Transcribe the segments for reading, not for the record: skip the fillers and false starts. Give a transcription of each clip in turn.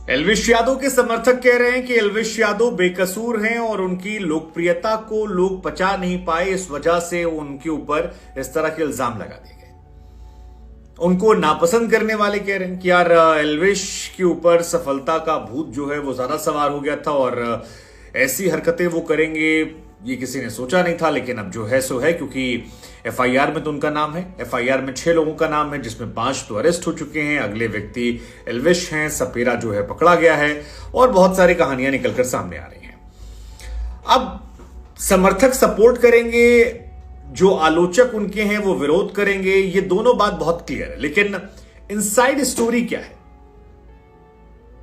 एल्विश यादव के समर्थक कह रहे हैं कि एल्विश यादव बेकसूर हैं और उनकी लोकप्रियता को लोग पचा नहीं पाए, इस वजह से उनके ऊपर इस तरह के इल्जाम लगा दिए गए। उनको नापसंद करने वाले कह रहे हैं कि यार एल्विश के ऊपर सफलता का भूत जो है वो ज्यादा सवार हो गया था और ऐसी हरकतें वो करेंगे ये किसी ने सोचा नहीं था। लेकिन अब जो है सो है, क्योंकि एफआईआर में तो उनका नाम है, एफआईआर में 6 लोगों का नाम है, जिसमें 5 तो अरेस्ट हो चुके हैं, अगले व्यक्ति एल्विश हैं, सपेरा जो है पकड़ा गया है और बहुत सारी कहानियां निकलकर सामने आ रही हैं। अब समर्थक सपोर्ट करेंगे, जो आलोचक उनके हैं वो विरोध करेंगे, ये दोनों बात बहुत क्लियर है। लेकिन इनसाइड स्टोरी क्या है,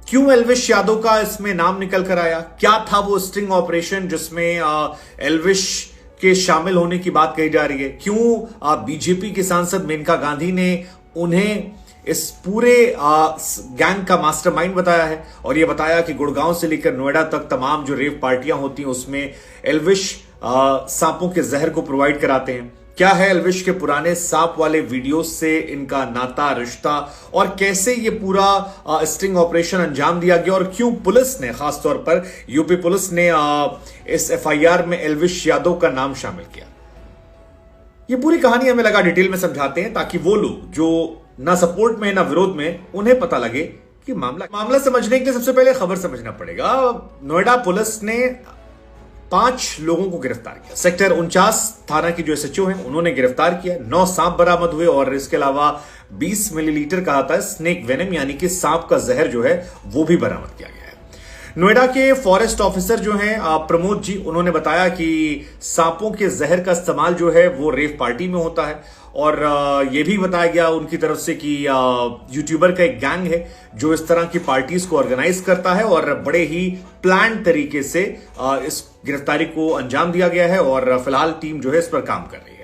क्यों एल्विश यादव का इसमें नाम निकल कर आया, क्या था वो स्टिंग ऑपरेशन जिसमें एल्विश के शामिल होने की बात कही जा रही है, क्यों बीजेपी के सांसद मेनका गांधी ने उन्हें इस पूरे गैंग का मास्टरमाइंड बताया है और यह बताया कि गुड़गांव से लेकर नोएडा तक तमाम जो रेव पार्टियां होती हैं उसमें एल्विश सांपों के जहर को प्रोवाइड कराते हैं। क्या है एल्विश के पुराने सांप वाले वीडियोस से इनका नाता रिश्ता और कैसे ये पूरा स्टिंग ऑपरेशन अंजाम दिया गया और क्यों पुलिस ने, खासतौर पर यूपी पुलिस ने इस एफआईआर में एल्विश यादव का नाम शामिल किया। ये पूरी कहानी हमें लगा डिटेल में समझाते हैं ताकि वो लोग जो ना सपोर्ट में ना विरोध में, उन्हें पता लगे कि मामला समझने के लिए सबसे पहले खबर समझना पड़ेगा। नोएडा पुलिस ने 5 लोगों को गिरफ्तार किया। सेक्टर 49 थाना की जो एसएचओ हैं उन्होंने गिरफ्तार किया। 9 सांप बरामद हुए और इसके अलावा 20 मिलीलीटर कहा था स्नेक वेनम यानी कि सांप का जहर जो है वो भी बरामद किया गया है। नोएडा के फॉरेस्ट ऑफिसर जो हैं प्रमोद जी, उन्होंने बताया कि सांपों के जहर का इस्तेमाल जो है वो रेव पार्टी में होता है और यह भी बताया गया उनकी तरफ से कि यूट्यूबर का एक गैंग है जो इस तरह की पार्टीज को ऑर्गेनाइज करता है और बड़े ही प्लान तरीके से इस गिरफ्तारी को अंजाम दिया गया है और फिलहाल टीम जो है इस पर काम कर रही है।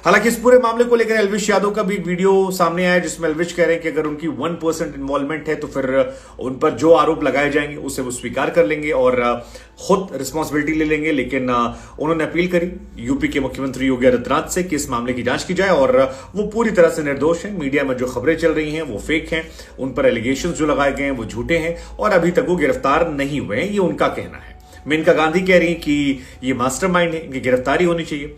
हालांकि इस पूरे मामले को लेकर एल्विश यादव का भी एक वीडियो सामने आया जिसमें एल्विश कह रहे हैं कि अगर उनकी 1% इन्वॉल्वमेंट है तो फिर उन पर जो आरोप लगाए जाएंगे उसे वो स्वीकार कर लेंगे और खुद रिस्पॉन्सिबिलिटी ले लेंगे। लेकिन उन्होंने अपील करी यूपी के मुख्यमंत्री योगी आदित्यनाथ से कि इस मामले की जांच की जाए और वो पूरी तरह से निर्दोष हैं। मीडिया में जो खबरें चल रही हैं वो फेक हैं, उन पर एलिगेशन जो लगाए गए हैं वो झूठे हैं और अभी तक वो गिरफ्तार नहीं हुए हैं, ये उनका कहना है। मेनका गांधी कह रही है कि ये मास्टरमाइंड है, इनकी गिरफ्तारी होनी चाहिए।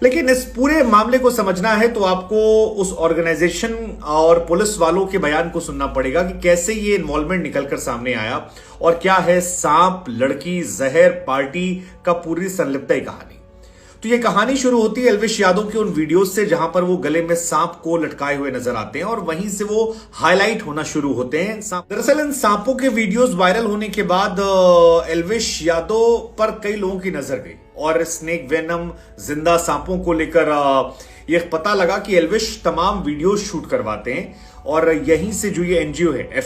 लेकिन इस पूरे मामले को समझना है तो आपको उस ऑर्गेनाइजेशन और पुलिस वालों के बयान को सुनना पड़ेगा कि कैसे ये इन्वॉल्वमेंट निकलकर सामने आया और क्या है सांप, लड़की, जहर, पार्टी का पूरी संलिप्तता की कहानी। तो ये कहानी शुरू होती है एल्विश यादव के उन वीडियोस से जहां पर वो गले में सांप को लटकाए हुए नजर आते हैं और वहीं से वो हाईलाइट होना शुरू होते हैं। दरअसल इन सांपों के वीडियोस वायरल होने के बाद एल्विश यादव पर कई लोगों की नजर गई और स्नेक वेनम, जिंदा सांपों को लेकर ये पता लगा कि एल्विश तमाम वीडियोस शूट करवाते हैं और यहीं से जो ये एनजीओ है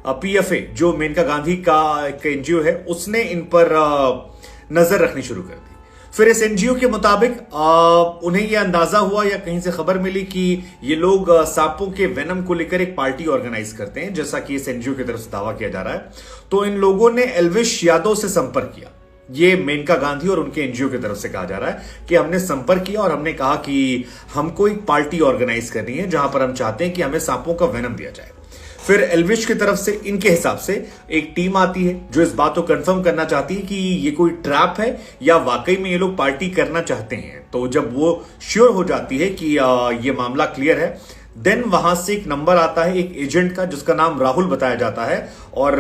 पीएफए जो मेनका गांधी का एनजीओ है उसने इन पर नजर रखनी शुरू कर दी। फिर इस एनजीओ के मुताबिक उन्हें यह अंदाजा हुआ या कहीं से खबर मिली कि ये लोग सांपों के वेनम को लेकर एक पार्टी ऑर्गेनाइज करते हैं, जैसा कि इस एनजीओ की तरफ से दावा किया जा रहा है। तो इन लोगों ने एल्विश यादव से संपर्क किया। ये मेनका गांधी और उनके एनजीओ की तरफ से कहा जा रहा है कि हमने संपर्क किया और हमने कहा कि हमको एक पार्टी ऑर्गेनाइज करनी है जहां पर हम चाहते हैं कि हमें सांपों का वेनम दिया जाए। फिर एल्विश की तरफ से इनके हिसाब से एक टीम आती है जो इस बात को कंफर्म करना चाहती है कि ये कोई ट्रैप है या वाकई में ये लोग पार्टी करना चाहते हैं। तो जब वो श्योर हो जाती है कि ये मामला क्लियर है, देन वहां से एक नंबर आता है एक एजेंट का जिसका नाम राहुल बताया जाता है और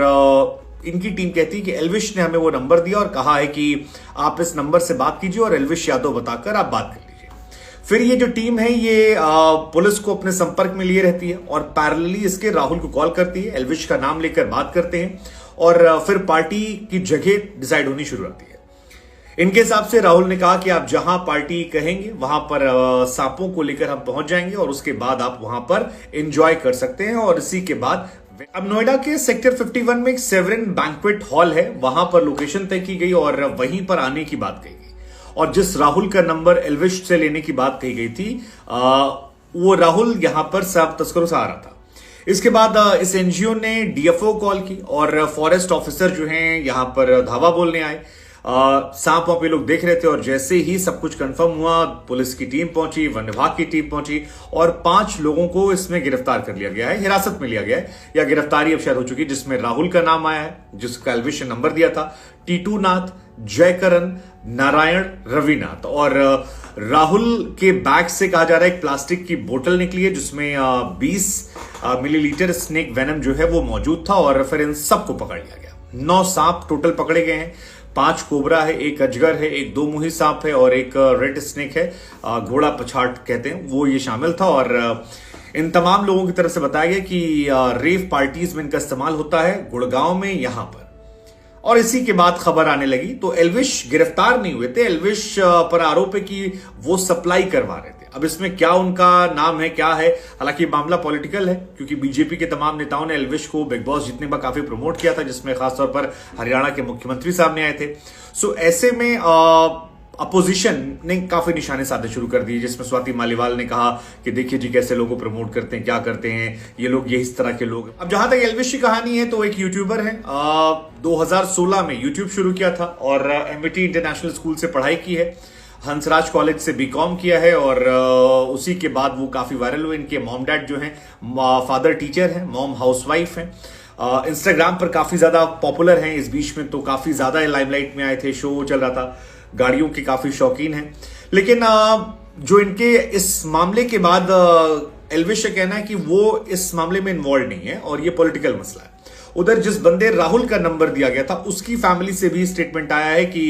इनकी टीम कहती है कि एल्विश ने हमें वो नंबर दिया और कहा है कि आप इस नंबर से बात कीजिए और एल्विश यादव बताकर आप बात कर लीजिए। फिर ये जो टीम है ये पुलिस को अपने संपर्क में लिए रहती है और पैरेलली इसके राहुल को कॉल करती है, एल्विश का नाम लेकर बात करते हैं और फिर पार्टी की जगह डिसाइड होनी शुरू होती है। इनके हिसाब से राहुल ने कहा कि आप जहां पार्टी कहेंगे वहां पर सांपों को लेकर हम पहुंच जाएंगे और उसके बाद आप वहां पर एंजॉय कर सकते हैं और इसी के बाद अब नोएडा के सेक्टर 51 में एक सेवरिन बैंक्वेट हॉल है, वहां पर लोकेशन तय की गई और वहीं पर आने की बात कही गई और जिस राहुल का नंबर एल्विश से लेने की बात कही गई थी वो राहुल यहां पर सांप तस्करों से आ रहा था। इसके बाद इस एनजीओ ने डीएफओ कॉल की और फॉरेस्ट ऑफिसर जो हैं यहां पर धावा बोलने आए। सांप वाप ये लोग देख रहे थे और जैसे ही सब कुछ कंफर्म हुआ, पुलिस की टीम पहुंची, वन विभाग की टीम पहुंची और 5 लोगों को इसमें गिरफ्तार कर लिया गया है, हिरासत में लिया गया है या गिरफ्तारी अब शायद हो चुकी है, जिसमें राहुल का नाम आया है, जिसका एल्विश नंबर दिया था, टीटू नाथ, जयकरण, नारायण, रविनाथ। और राहुल के बैग से कहा जा रहा है एक प्लास्टिक की बोतल निकली है जिसमें 20 मिलीलीटर स्नेक वेनम जो है वो मौजूद था और फिर इन सबको पकड़ लिया गया। 9 सांप टोटल पकड़े गए हैं, 5 कोबरा है, 1 अजगर है, 1 2 मुही सांप है और एक रेड स्नेक है, घोड़ा पछाड़ कहते हैं, वो ये शामिल था। और इन तमाम लोगों की तरफ से बताया गया कि रेव पार्टीज में इनका इस्तेमाल होता है, गुड़गांव में, यहां पर। और इसी के बाद खबर आने लगी तो एल्विश गिरफ्तार नहीं हुए थे, एल्विश पर आरोप है कि वो सप्लाई करवा रहे थे। अब इसमें क्या उनका नाम है, क्या है, हालांकि मामला पॉलिटिकल है क्योंकि बीजेपी के तमाम नेताओं ने एल्विश को बिग बॉस जीतने का काफी प्रमोट किया था, जिसमें खासतौर पर हरियाणा के मुख्यमंत्री सामने आए थे। सो ऐसे में अपोजिशन ने काफी निशाने साधने शुरू कर दिए, जिसमें स्वाति मालीवाल ने कहा कि देखिए जी कैसे लोगों को प्रमोट करते हैं, क्या करते हैं ये लोग, ये इस तरह के लोग। अब जहां तक एल्विश की कहानी है तो एक यूट्यूबर है, 2016 में यूट्यूब शुरू किया था और एमआईटी इंटरनेशनल स्कूल से पढ़ाई की है, हंसराज कॉलेज से बीकॉम किया है और उसी के बाद वो काफी वायरल हुए। इनके मॉम डैड जो हैं, फादर टीचर हैं, मॉम हाउसवाइफ हैं, इंस्टाग्राम पर काफी ज्यादा पॉपुलर हैं। इस बीच में तो काफी ज्यादा लाइमलाइट में आए थे, शो चल रहा था, गाड़ियों के काफी शौकीन हैं। लेकिन जो इनके इस मामले के बाद एल्विश का कहना है कि वो इस मामले में इन्वॉल्व नहीं है और ये पॉलिटिकल मसला है। उधर जिस बंदे राहुल का नंबर दिया गया था उसकी फैमिली से भी स्टेटमेंट आया है कि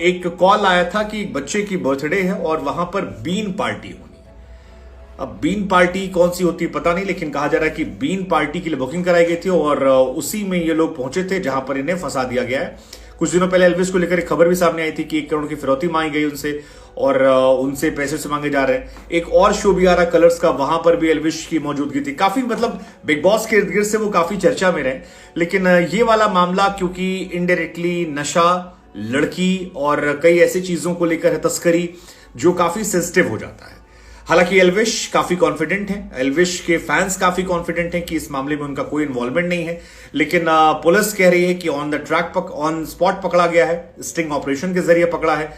एक कॉल आया था कि बच्चे की बर्थडे है और वहां पर बीन पार्टी होनी है। अब बीन पार्टी कौन सी होती है पता नहीं, लेकिन कहा जा रहा है कि बीन पार्टी के लिए बुकिंग कराई गई थी और उसी में ये लोग पहुंचे थे जहां पर इन्हें फंसा दिया गया है। कुछ दिनों पहले एल्विश को लेकर एक खबर भी सामने आई थी कि 1 करोड़ की फिरौती मांगी गई उनसे और उनसे पैसे से मांगे जा रहे हैं। एक और शो भी आ रहा कलर्स का, वहां पर भी एल्विश की मौजूदगी थी। काफी मतलब बिग बॉस के इर्द गिर्द से वो काफी चर्चा में रहे। लेकिन ये वाला मामला क्योंकि इनडायरेक्टली नशा, लड़की और कई ऐसी चीजों को लेकर है, तस्करी, जो काफी सेंसिटिव हो जाता है। हालांकि एल्विश काफी कॉन्फिडेंट है, एल्विश के फैंस काफी कॉन्फिडेंट हैं कि इस मामले में उनका कोई इन्वॉल्वमेंट नहीं है। लेकिन पुलिस कह रही है कि ऑन स्पॉट पकड़ा गया है, स्टिंग ऑपरेशन के जरिए पकड़ा है।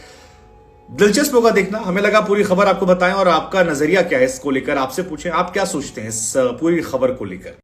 दिलचस्प होगा देखना। हमें लगा पूरी खबर आपको बताएं और आपका नजरिया क्या है इसको लेकर, आपसे पूछें आप क्या सोचते हैं इस पूरी खबर को लेकर।